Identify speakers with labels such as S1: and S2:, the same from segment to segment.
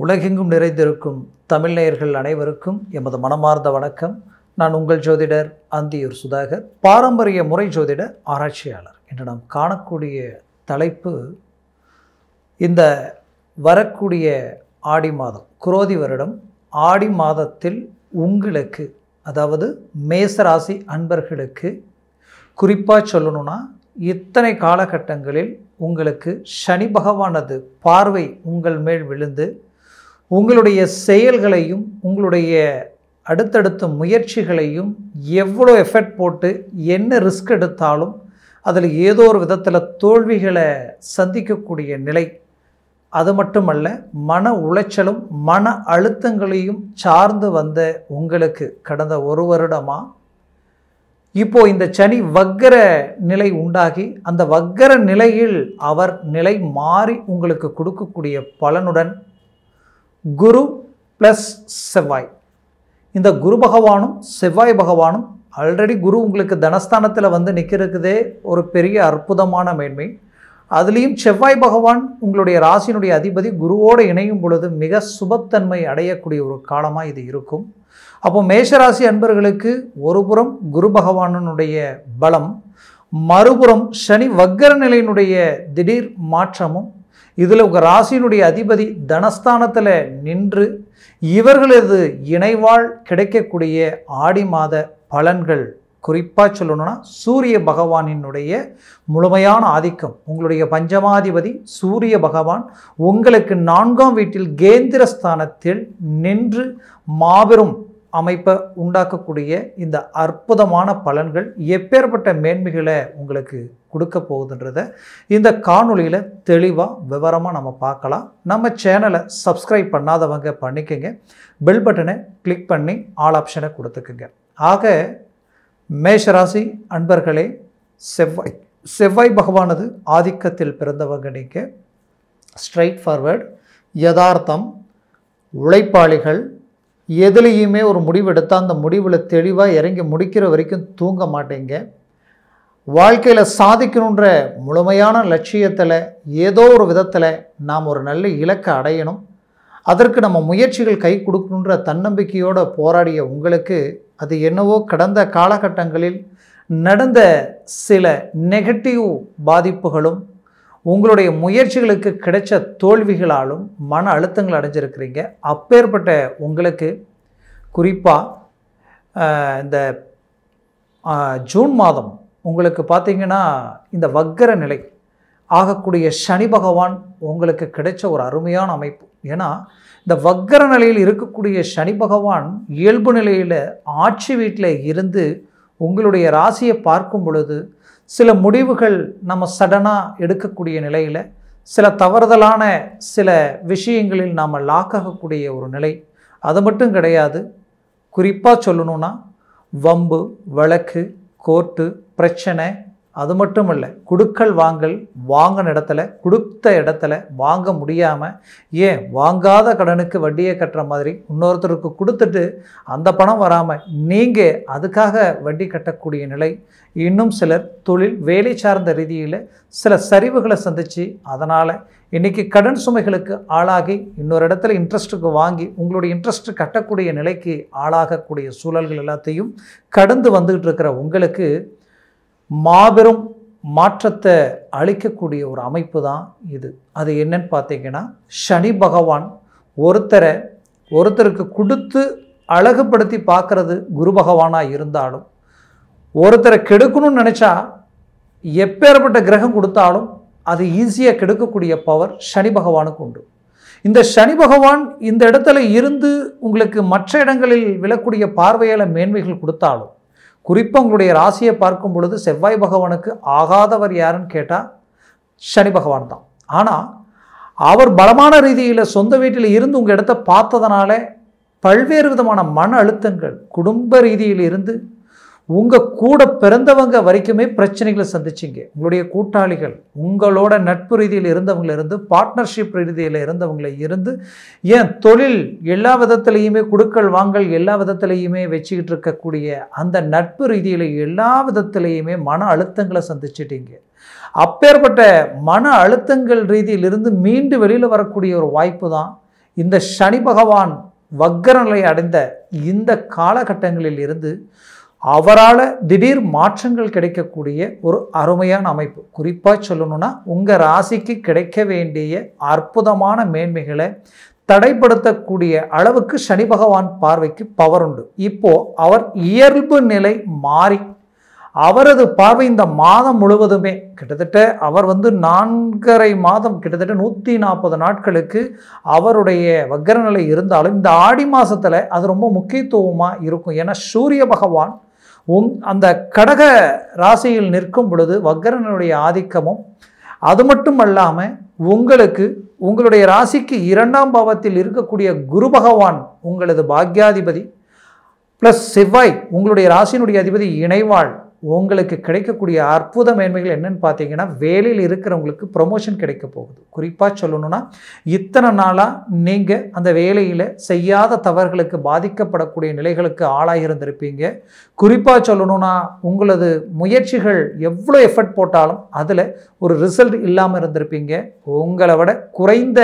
S1: உலகெங்கும் நிறைந்திருக்கும் தமிழ் நேயர்கள் அனைவருக்கும் எமது மனமார்ந்த வணக்கம். நான் உங்கள் ஜோதிடர் அந்தியூர் சுதாகர், பாரம்பரிய முறை ஜோதிட ஆராய்ச்சியாளர். இன்று நாம் காணக்கூடிய தலைப்பு, இந்த வரக்கூடிய ஆடி மாதம், குரோதி வருடம் ஆடி மாதத்தில் உங்களுக்கு, அதாவது மேசராசி அன்பர்களுக்கு குறிப்பாக சொல்லணும்னா, இத்தனை காலகட்டங்களில் உங்களுக்கு சனி பகவானது பார்வை உங்கள் மேல் விழுந்து உங்களுடைய செயல்களையும் உங்களுடைய அடுத்தடுத்த முயற்சிகளையும் எவ்வளோ எஃபர்ட் போட்டு என்ன ரிஸ்க் எடுத்தாலும் அதில் ஏதோ ஒரு விதத்தில் தோல்விகளை சந்திக்கக்கூடிய நிலை. அது மட்டுமல்ல, மன உளைச்சலும் மன அழுத்தங்களையும் சார்ந்து வந்த உங்களுக்கு கடந்த ஒரு வருடமாக இப்போது இந்த சனி வக்கர நிலை உண்டாகி, அந்த வக்கர நிலையில் அவர் நிலை மாறி உங்களுக்கு கொடுக்கக்கூடிய பலனுடன் குரு ப்ளஸ் செவ்வாய், இந்த குரு பகவானும் செவ்வாய் பகவானும், ஆல்ரெடி குரு உங்களுக்கு தனஸ்தானத்தில் வந்து நிற்கிறதுதே ஒரு பெரிய அற்புதமான மேன்மை. அதுலேயும் செவ்வாய் பகவான் உங்களுடைய ராசியினுடைய அதிபதி குருவோடு இணையும் பொழுது மிக சுபத்தன்மை அடையக்கூடிய ஒரு காலமாக இது இருக்கும். அப்போ மேஷராசி அன்பர்களுக்கு ஒரு புறம் குரு பகவானுடைய பலம், மறுபுறம் சனி வக்கர நிலையினுடைய திடீர் மாற்றமும், இதில் உங்கள் ராசியினுடைய அதிபதி தனஸ்தானத்தில் நின்று இவர்களது இணைவால் கிடைக்கக்கூடிய ஆடி மாத பலன்கள், குறிப்பாக சொல்லணும்னா சூரிய பகவானினுடைய முழுமையான ஆதிக்கம். உங்களுடைய பஞ்சமாதிபதி சூரிய பகவான் உங்களுக்கு 4ஆம் வீட்டில் கேந்திரஸ்தானத்தில் நின்று மாபெரும் அமைப்பை உண்டாக்கக்கூடிய இந்த அற்புதமான பலன்கள் எப்பேற்பட்ட மேன்மைகளை உங்களுக்கு கொடுக்க போகுதுன்றதை இந்த காணொலியில் தெளிவாக விவரமாக நம்ம பார்க்கலாம். நம்ம சேனலை சப்ஸ்கிரைப் பண்ணாதவங்க பண்ணிக்கோங்க, பெல் பட்டனை கிளிக் பண்ணி ஆல் ஆப்ஷனை கொடுத்துக்குங்க. ஆக மேஷராசி அன்பர்களே, செவ்வாய் பகவானது ஆதிக்கத்தில் பிறந்தவங்க நீங்கள் ஸ்ட்ரைட் ஃபார்வர்ட், யதார்த்தம், உழைப்பாளிகள், எதுலேயுமே ஒரு முடிவு எடுத்தால் அந்த முடிவில் தெளிவாக இறங்கி முடிக்கிற வரைக்கும் தூங்க மாட்டீங்க. வாழ்க்கையில் சாதிக்கணுன்ற முழுமையான லட்சியத்தில் ஏதோ ஒரு விதத்தில் நாம் ஒரு நல்ல இலக்கை அடையணும், அதற்கு நம்ம முயற்சிகள் கை கொடுக்கணுன்ற தன்னம்பிக்கையோடு போராடிய உங்களுக்கு, அது என்னவோ கடந்த காலகட்டங்களில் நடந்த சில நெகட்டிவ் பாதிப்புகளும் உங்களுடைய முயற்சிகளுக்கு கிடைச்ச தோல்விகளாலும் மன அழுத்தங்கள் அடைஞ்சிருக்கிறீங்க. அப்பேற்பட்ட உங்களுக்கு குறிப்பாக இந்த ஜூன் மாதம் உங்களுக்கு பார்த்திங்கன்னா, இந்த வக்கர நிலை ஆகக்கூடிய சனி பகவான் உங்களுக்கு கிடைச்ச ஒரு அருமையான அமைப்பு. ஏன்னா இந்த வக்கர நிலையில் இருக்கக்கூடிய சனி பகவான் இயல்பு நிலையில் ஆட்சி வீட்டில் இருந்து உங்களுடைய ராசியை பார்க்கும் பொழுது சில முடிவுகள் நம்ம சடனாக எடுக்கக்கூடிய நிலையில், சில தவறுதலான சில விஷயங்களில் நாம் லாக் ஆகக்கூடிய ஒரு நிலை. அது மட்டும் கிடையாது, குறிப்பாக சொல்லணுன்னா வம்பு வழக்கு, கோர்ட்டு பிரச்சனை, அது மட்டும் இல்லை கொடுக்கல் வாங்கல், வாங்கின இடத்துல கொடுத்த இடத்துல வாங்க முடியாமல், ஏன் வாங்காத கடனுக்கு வட்டியை கட்டுற மாதிரி இன்னொருத்தருக்கு கொடுத்துட்டு அந்த பணம் வராமல் நீங்கள் அதுக்காக வட்டி கட்டக்கூடிய நிலை. இன்னும் சிலர் தொழில் வேலை சார்ந்த ரீதியில் சில சரிவுகளை சந்தித்து அதனால் இன்றைக்கி கடன் சுமைகளுக்கு ஆளாகி இன்னொரு இடத்துல இன்ட்ரெஸ்ட்டுக்கு வாங்கி உங்களுடைய இன்ட்ரெஸ்ட் கட்டக்கூடிய நிலைக்கு ஆளாகக்கூடிய சூழல்கள் எல்லாத்தையும் கடந்து வந்துக்கிட்டு இருக்கிற உங்களுக்கு மாபெரும் மாற்றத்தை அளிக்கக்கூடிய ஒரு அமைப்பு தான் இது. அது என்னன்னு பார்த்தீங்கன்னா, சனி பகவான் ஒருத்தருக்கு கொடுத்து அழகுபடுத்தி பார்க்கறது குரு பகவானாக இருந்தாலும், ஒருத்தரை கெடுக்கணும்னு நினச்சா எப்பேற்பட்ட கிரகம் கொடுத்தாலும் அது ஈஸியாக கெடுக்கக்கூடிய பவர் சனி பகவானுக்கு உண்டு. இந்த சனி பகவான் இந்த இடத்துல இருந்து உங்களுக்கு மற்ற இடங்களில் விழக்கூடிய பார்வையால் மேன்மைகள் கொடுத்தாலும், குறிப்பாக உங்களுடைய ராசியை பார்க்கும் பொழுது செவ்வாய் பகவானுக்கு ஆகாதவர் யாருன்னு கேட்டால் சனி பகவான் தான். ஆனால் அவர் பலமான ரீதியில் சொந்த வீட்டில் இருந்து உங்கள் இடத்த பார்த்ததுனால பல்வேறு விதமான மன அழுத்தங்கள், குடும்ப ரீதியில் இருந்து உங்கள் கூட பிறந்தவங்க வரைக்குமே பிரச்சனைகளை சந்திச்சிங்க. உங்களுடைய கூட்டாளிகள், உங்களோட நட்பு ரீதியில் இருந்தவங்களிருந்து, பார்ட்னர்ஷிப் ரீதியில் இருந்தவங்களை இருந்து, ஏன் தொழில் எல்லா விதத்துலேயுமே கொடுக்கல் வாங்கல் எல்லா விதத்துலேயுமே வச்சுக்கிட்டு இருக்கக்கூடிய அந்த நட்பு ரீதியில் எல்லா விதத்துலேயுமே மன அழுத்தங்களை சந்திச்சிட்டீங்க. அப்பேற்பட்ட மன அழுத்தங்கள் ரீதியிலிருந்து மீண்டு வெளியில் வரக்கூடிய ஒரு வாய்ப்பு தான் இந்த சனி பகவான் வக்கர நிலை அடைந்த இந்த காலகட்டங்களில் இருந்து அவரால் திடீர் மாற்றங்கள் கிடைக்கக்கூடிய ஒரு அருமையான அமைப்பு. குறிப்பாக சொல்லணும்னா உங்கள் ராசிக்கு கிடைக்க வேண்டிய அற்புதமான மேன்மைகளை தடைப்படுத்தக்கூடிய அளவுக்கு சனி பகவான் பார்வைக்கு பவர் உண்டு. இப்போ அவர் இயல்பு நிலை மாறி அவரது பார்வை இந்த மாதம் முழுவதுமே கிட்டத்தட்ட அவர் 4.5 மாதம் கிட்டத்தட்ட 140 நாட்களுக்கு அவருடைய வக்கர நிலை இருந்தாலும் இந்த ஆடி மாதத்தில் அது ரொம்ப முக்கியத்துவமாக இருக்கும். ஏன்னா சூரிய பகவான் அந்த கடக ராசியில் நிற்கும் பொழுது வக்கரனுடைய ஆதிக்கமும், அது மட்டும் அல்லாமல் உங்களுடைய ராசிக்கு 2ஆம் பாவத்தில் இருக்கக்கூடிய குரு பகவான் உங்களது பாக்யாதிபதி ப்ளஸ் செவ்வாய் உங்களுடைய ராசியினுடைய அதிபதி இணைவாள் உங்களுக்கு கிடைக்கக்கூடிய அற்புத மேன்மைகள் என்னன்னு பார்த்தீங்கன்னா, வேலையில் இருக்கிறவங்களுக்கு ப்ரொமோஷன் கிடைக்க போகுது. குறிப்பாக சொல்லணும்னா இத்தனை நாளாக நீங்கள் அந்த வேலையில் செய்யாத தவறுகளுக்கு பாதிக்கப்படக்கூடிய நிலைகளுக்கு ஆளாகி இருந்திருப்பீங்க. குறிப்பாக சொல்லணும்னா உங்களது முயற்சிகள் எவ்வளோ எஃபர்ட் போட்டாலும் அதில் ஒரு ரிசல்ட் இல்லாமல் இருந்திருப்பீங்க. உங்களை விட குறைந்த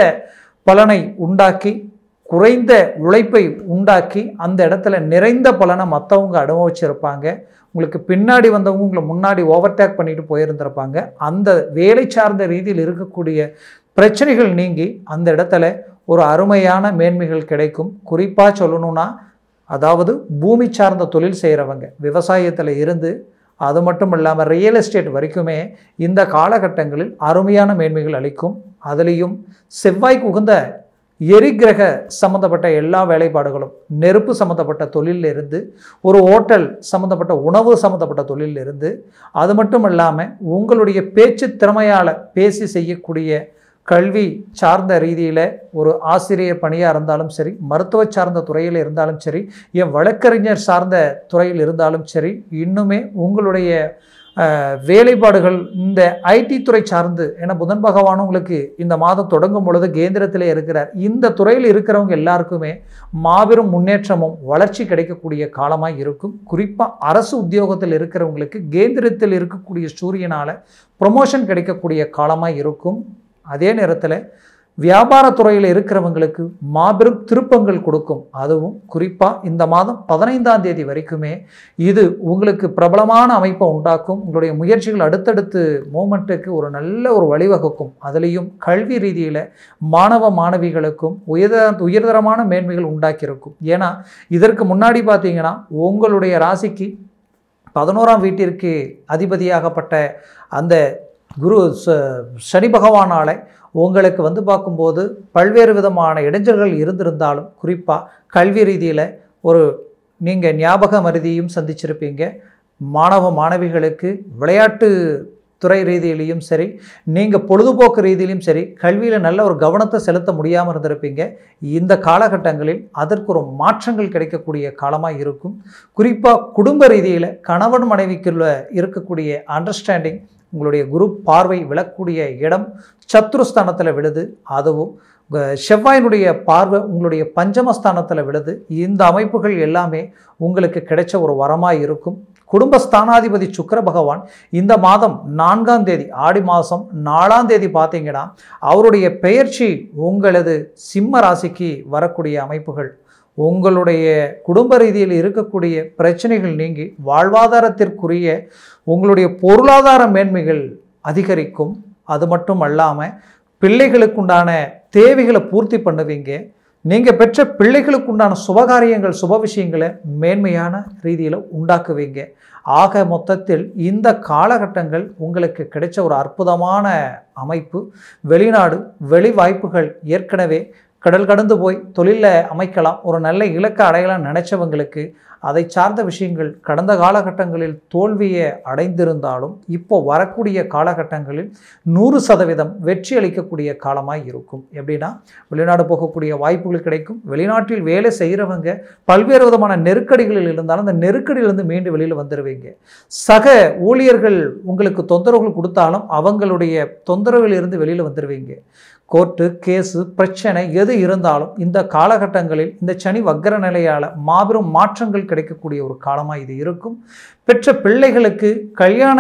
S1: பலனை உண்டாக்கி குறைந்த உழைப்பை உண்டாக்கி அந்த இடத்துல நிறைந்த பலனை மற்றவங்க அனுபவிச்சிருப்பாங்க. உங்களுக்கு பின்னாடி வந்தவங்க உங்களை முன்னாடி ஓவர்டேக் பண்ணிட்டு போயிருந்திருப்பாங்க. அந்த வேலை சார்ந்த ரீதியில் இருக்கக்கூடிய பிரச்சனைகள் நீங்கி அந்த இடத்துல ஒரு அருமையான மேன்மைகள் கிடைக்கும். குறிப்பாக சொல்லணும்னா அதாவது பூமி சார்ந்த தொழில் செய்கிறவங்க, விவசாயத்தில் இருந்து அது மட்டும் இல்லாமல் ரியல் எஸ்டேட் வரைக்குமே இந்த காலகட்டங்களில் அருமையான மேன்மைகள் அளிக்கும். அதுலேயும் செவ்வாய்க்கு உகந்த எரிகிரக சம்மந்தப்பட்ட எல்லா வேலைப்பாடுகளும், நெருப்பு சம்மந்தப்பட்ட தொழிலிருந்து, ஒரு ஹோட்டல் சம்மந்தப்பட்ட உணவு சம்மந்தப்பட்ட தொழிலிருந்து, அது மட்டும் இல்லாமல் உங்களுடைய பேச்சு திறமையால் பேசி செய்யக்கூடிய கல்வி சார்ந்த ரீதியில் ஒரு ஆசிரியர் பணியாக இருந்தாலும் சரி, மருத்துவ சார்ந்த துறையில் இருந்தாலும் சரி, வழக்கறிஞர் சார்ந்த துறையில் இருந்தாலும் சரி, இன்னுமே உங்களுடைய வேலைப்பாடுகள் இந்த ஐடி துறை சார்ந்து, ஏன்னா புதன் பகவான் உங்களுக்கு இந்த மாதம் தொடங்கும் பொழுது கேந்திரத்திலே இருக்கிறார். இந்த துறையில் இருக்கிறவங்க எல்லாருக்குமே மாபெரும் முன்னேற்றமும் வளர்ச்சி கிடைக்கக்கூடிய காலமாக இருக்கும். குறிப்பாக அரசு உத்தியோகத்தில் இருக்கிறவங்களுக்கு கேந்திரத்தில் இருக்கக்கூடிய சூரியனால் ப்ரொமோஷன் கிடைக்கக்கூடிய காலமாக இருக்கும். அதே நேரத்தில் வியாபாரத்துறையில் இருக்கிறவங்களுக்கு மாபெரும் திருப்பங்கள் கொடுக்கும். அதுவும் குறிப்பாக இந்த மாதம் 15ஆம் தேதி வரைக்குமே இது உங்களுக்கு பிரபலமான அமைப்பை உண்டாக்கும். உங்களுடைய முயற்சிகள் அடுத்தடுத்து மூமெண்ட்டுக்கு ஒரு நல்ல ஒரு வழிவகுக்கும். அதுலேயும் கல்வி ரீதியில் மாணவ மாணவிகளுக்கும் உயர்தரமான மேன்மைகள் உண்டாக்கியிருக்கும். ஏன்னா இதற்கு முன்னாடி பார்த்தீங்கன்னா உங்களுடைய ராசிக்கு 11ஆம் வீட்டிற்கு அதிபதியாகப்பட்ட அந்த குரு சனி பகவானால் உங்களுக்கு பார்க்கும்போது பல்வேறு விதமான இடைஞ்சல்கள் இருந்திருந்தாலும், குறிப்பாக கல்வி ரீதியில் நீங்கள் ஞாபக மருதியும் சந்திச்சிருப்பீங்க. மாணவ மாணவிகளுக்கு விளையாட்டு துறை ரீதியிலையும் சரி, நீங்கள் பொழுதுபோக்கு ரீதியிலையும் சரி, கல்வியில் நல்ல ஒரு கவனத்தை செலுத்த முடியாமல் இருந்திருப்பீங்க. இந்த காலகட்டங்களில் அதற்கு ஒரு மாற்றங்கள் கிடைக்கக்கூடிய காலமாக இருக்கும். குறிப்பாக குடும்ப ரீதியில் கணவன் மனைவிக்குள்ள இருக்கக்கூடிய அண்டர்ஸ்டாண்டிங், உங்களுடைய குரு பார்வை விழக்கூடிய இடம் சத்ருஸ்தானத்தில் விழுது. அதுவும் செவ்வாயினுடைய பார்வை உங்களுடைய பஞ்சமஸ்தானத்தில் விழுது. இந்த அமைப்புகள் எல்லாமே உங்களுக்கு கிடைச்ச ஒரு வரமாக இருக்கும். குடும்பஸ்தானாதிபதி சுக்கிர பகவான் இந்த மாதம் 4ஆம் தேதி ஆடி மாதம் 4ஆம் தேதி பார்த்தீங்கன்னா அவருடைய பெயர்ச்சி உங்களது சிம்ம ராசிக்கு வரக்கூடிய அமைப்புகள் உங்களுடைய குடும்ப ரீதியில் இருக்கக்கூடிய பிரச்சனைகள் நீங்கி வாழ்வாதாரத்திற்குரிய உங்களுடைய பொருளாதார மேன்மைகள் அதிகரிக்கும். அது மட்டும் அல்லாமல் பிள்ளைகளுக்குண்டான தேவைகளை பூர்த்தி பண்ணுவீங்க. நீங்கள் பெற்ற பிள்ளைகளுக்குண்டான சுபகாரியங்கள் சுப விஷயங்களை மேன்மையான ரீதியில் உண்டாக்குவீங்க. ஆக மொத்தத்தில் இந்த காலகட்டங்கள் உங்களுக்கு கிடைச்ச ஒரு அற்புதமான அமைப்பு. வெளிநாடு வெளி வாய்ப்புகள் ஏற்கனவே கடல் கடந்து போய் தொழிலில் அமைக்கலாம், ஒரு நல்ல இலக்கை அடையலாம் நினைச்சவங்களுக்கு அதை சார்ந்த விஷயங்கள் கடந்த காலகட்டங்களில் தோல்வியை அடைந்திருந்தாலும் இப்போ வரக்கூடிய காலகட்டங்களில் 100% வெற்றி அளிக்கக்கூடிய காலமாக இருக்கும். எப்படின்னா வெளிநாடு போகக்கூடிய வாய்ப்புகள் கிடைக்கும். வெளிநாட்டில் வேலை செய்கிறவங்க பல்வேறு விதமான நெருக்கடிகளில் இருந்தாலும் அந்த நெருக்கடியிலிருந்து மீண்டு வெளியில் வந்துடுவீங்க. சக ஊழியர்கள் உங்களுக்கு தொந்தரவுகள் கொடுத்தாலும் அவங்களுடைய தொந்தரவில் இருந்து வெளியில் வந்துடுவீங்க. கோர்ட்டு கேஸு பிரச்சனை எது இருந்தாலும் இந்த காலகட்டங்களில் இந்த சனி வக்கர நிலையால் மாபெரும் மாற்றங்கள் கிடைக்கக்கூடிய ஒரு காலமாக இது இருக்கும். பெற்ற பிள்ளைகளுக்கு கல்யாண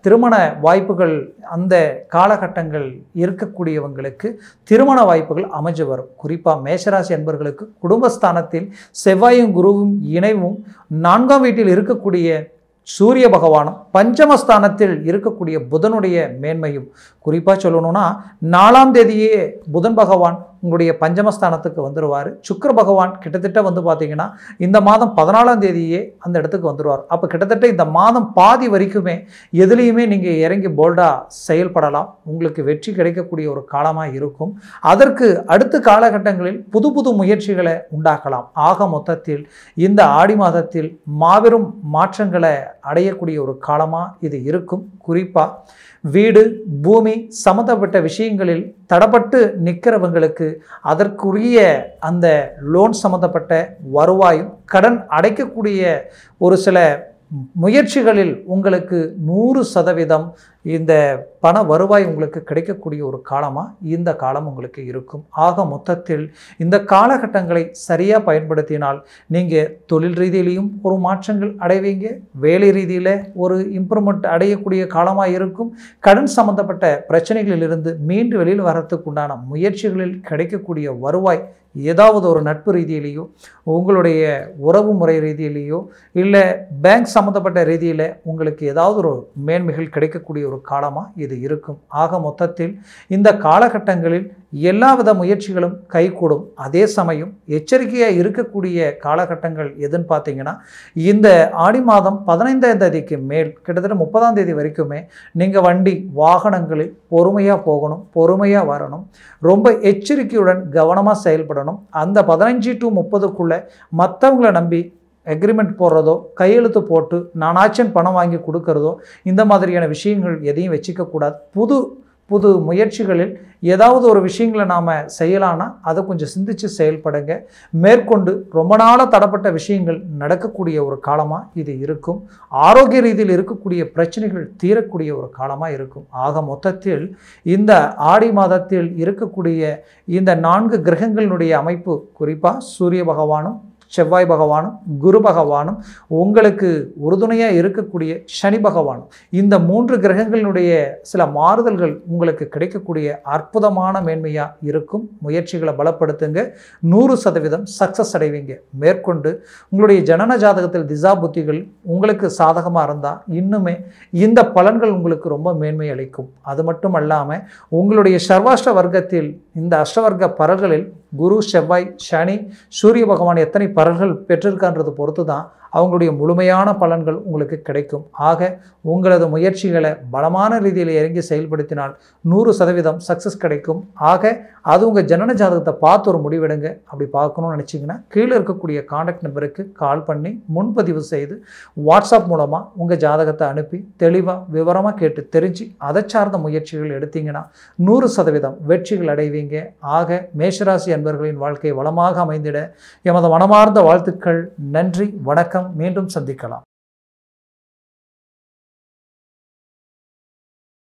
S1: திருமண வாய்ப்புகள் அந்த காலகட்டங்கள் இருக்கக்கூடியவங்களுக்கு திருமண வாய்ப்புகள் அமைஞ்சு வரும். குறிப்பாக மேஷராசி அன்பர்களுக்கு குடும்பஸ்தானத்தில் செவ்வாயும் குருவும் இணைவும் 4ஆம் வீட்டில் இருக்கக்கூடிய சூரிய பகவானும் பஞ்சமஸ்தானத்தில் இருக்கக்கூடிய புதனுடைய மேன்மையும், குறிப்பாக சொல்லணும்னா 4ஆம் தேதியே புதன் பகவான் உங்களுடைய பஞ்சமஸ்தானத்துக்கு வந்துடுவார். சுக்கிர பகவான் கிட்டத்தட்ட வந்து பார்த்தீங்கன்னா இந்த மாதம் 14ஆம் தேதியே அந்த இடத்துக்கு வந்துடுவார். அப்போ கிட்டத்தட்ட இந்த மாதம் பாதி வரைக்குமே எதுலேயுமே நீங்கள் இறங்கி போல்டாக செயல்படலாம். உங்களுக்கு வெற்றி கிடைக்கக்கூடிய ஒரு காலமாக இருக்கும். அதற்கு அடுத்த காலகட்டங்களில் புது புது முயற்சிகளை உண்டாக்கலாம். ஆக மொத்தத்தில் இந்த ஆடி மாதத்தில் மாபெரும் மாற்றங்களை அடையக்கூடிய ஒரு காலமாக இது இருக்கும். குறிப்பாக வீடு பூமி சம்மந்தப்பட்ட விஷயங்களில் தடப்பட்டு நிற்கிறவங்களுக்கு அதற்குரிய அந்த லோன் சம்மந்தப்பட்ட வருவாயும் கடன் அடைக்கக்கூடிய ஒரு சில முயற்சிகளில் உங்களுக்கு 100% இந்த பண வருவாய் உங்களுக்கு கிடைக்கக்கூடிய ஒரு காலமாக இந்த காலம் உங்களுக்கு இருக்கும். ஆக மொத்தத்தில் இந்த காலகட்டங்களை சரியாக பயன்படுத்தினால் நீங்கள் தொழில் ரீதியிலையும் ஒரு மாற்றங்கள் அடைவீங்க, வேலை ரீதியில் ஒரு இம்ப்ரூவ்மெண்ட் அடையக்கூடிய காலமாக இருக்கும். கடன் சம்பந்தப்பட்ட பிரச்சனைகளிலிருந்து மீண்டு வெளியில் வர்றதுக்கு உண்டான முயற்சிகளில் கிடைக்கக்கூடிய வருவாய் ஏதாவது ஒரு நட்பு ரீதியிலேயோ உங்களுடைய உறவு முறை ரீதியிலேயோ இல்லை பேங்க் சம்மந்தப்பட்ட ரீதியில் உங்களுக்கு ஏதாவது ஒரு மேன்மைகள் கிடைக்கக்கூடிய ஒரு காலமாக இது இருக்கும். ஆக மொத்தத்தில் இந்த காலகட்டங்களில் எல்லாவித முயற்சிகளும் கைகூடும். அதே சமயம் எச்சரிக்கையாக இருக்கக்கூடிய காலகட்டங்கள் எதுன்னு பார்த்தீங்கன்னா இந்த ஆடி மாதம் 15ஆம் தேதிக்கு மேல் கிட்டத்தட்ட 30ஆம் தேதி வரைக்குமே நீங்கள் வண்டி வாகனங்களில் பொறுமையாக போகணும், பொறுமையாக வரணும், ரொம்ப எச்சரிக்கையுடன் கவனமாக செயல்படணும். அந்த 15 to 30க்குள்ளே மற்றவங்களை நம்பி அக்ரிமெண்ட் போடுறதோ கையெழுத்து போட்டு நானாச்சும் பணம் வாங்கி கொடுக்கறதோ இந்த மாதிரியான விஷயங்கள் எதையும் வச்சுக்கக்கூடாது. புது முயற்சிகளில் ஏதாவது ஒரு விஷயங்களை நாம் செய்யலான்னா அதை கொஞ்சம் சிந்தித்து செயல்படுங்க. மேற்கொண்டு ரொம்ப நாளாக தடப்பட்ட விஷயங்கள் நடக்கக்கூடிய ஒரு காலமாக இது இருக்கும். ஆரோக்கிய ரீதியில் இருக்கக்கூடிய பிரச்சனைகள் தீரக்கூடிய ஒரு காலமாக இருக்கும். ஆக மொத்தத்தில் இந்த ஆடி மாதத்தில் இருக்கக்கூடிய இந்த 4 கிரகங்களினுடைய அமைப்பு, குறிப்பாக சூரிய பகவானும் செவ்வாய் பகவானும் குரு பகவானும் உங்களுக்கு உறுதுணையாக இருக்கக்கூடிய சனி பகவானும், இந்த 3 கிரகங்களினுடைய சில மாறுதல்கள் உங்களுக்கு கிடைக்கக்கூடிய அற்புதமான மேன்மையாக இருக்கும். முயற்சிகளை பலப்படுத்துங்க, 100% சக்ஸஸ் அடைவீங்க. மேற்கொண்டு உங்களுடைய ஜனன ஜாதகத்தில் திசா புத்திகள் உங்களுக்கு சாதகமாக இருந்தால் இன்னுமே இந்த பலன்கள் உங்களுக்கு ரொம்ப மேன்மை அளிக்கும். அது மட்டும் அல்லாமல் உங்களுடைய சர்வாஷ்ட வர்க்கத்தில் இந்த அஷ்டவர்க்க பரல்களில் குரு செவ்வாய் சனி சூரிய பகவான் எத்தனை பலன்கள் பெற்றிருக்கான்றது பொறுத்து தான் அவங்களுடைய முழுமையான பலன்கள் உங்களுக்கு கிடைக்கும். ஆக உங்களது முயற்சிகளை பலமான ரீதியில் இறங்கி செயல்படுத்தினால் 100% சக்ஸஸ் கிடைக்கும். ஆக அது உங்கள் ஜனன ஜாதகத்தை பார்த்து ஒரு முடிவெடுங்க. அப்படி பார்க்கணும்னு நினச்சிங்கன்னா கீழே இருக்கக்கூடிய கான்டாக்ட் நம்பருக்கு கால் பண்ணி முன்பதிவு செய்து வாட்ஸ்அப் மூலமாக உங்கள் ஜாதகத்தை அனுப்பி தெளிவாக விவரமாக கேட்டு தெரிஞ்சு அதை சார்ந்த முயற்சிகள் எடுத்தீங்கன்னா 100% வெற்றிகள் அடைவீங்க. ஆக மேஷராசி அன்பர்களின் வாழ்க்கை வளமாக அமைந்திட எமது மனமார்ந்த வாழ்த்துக்கள். நன்றி, வணக்கம். மீண்டும் சந்திக்கலாம்.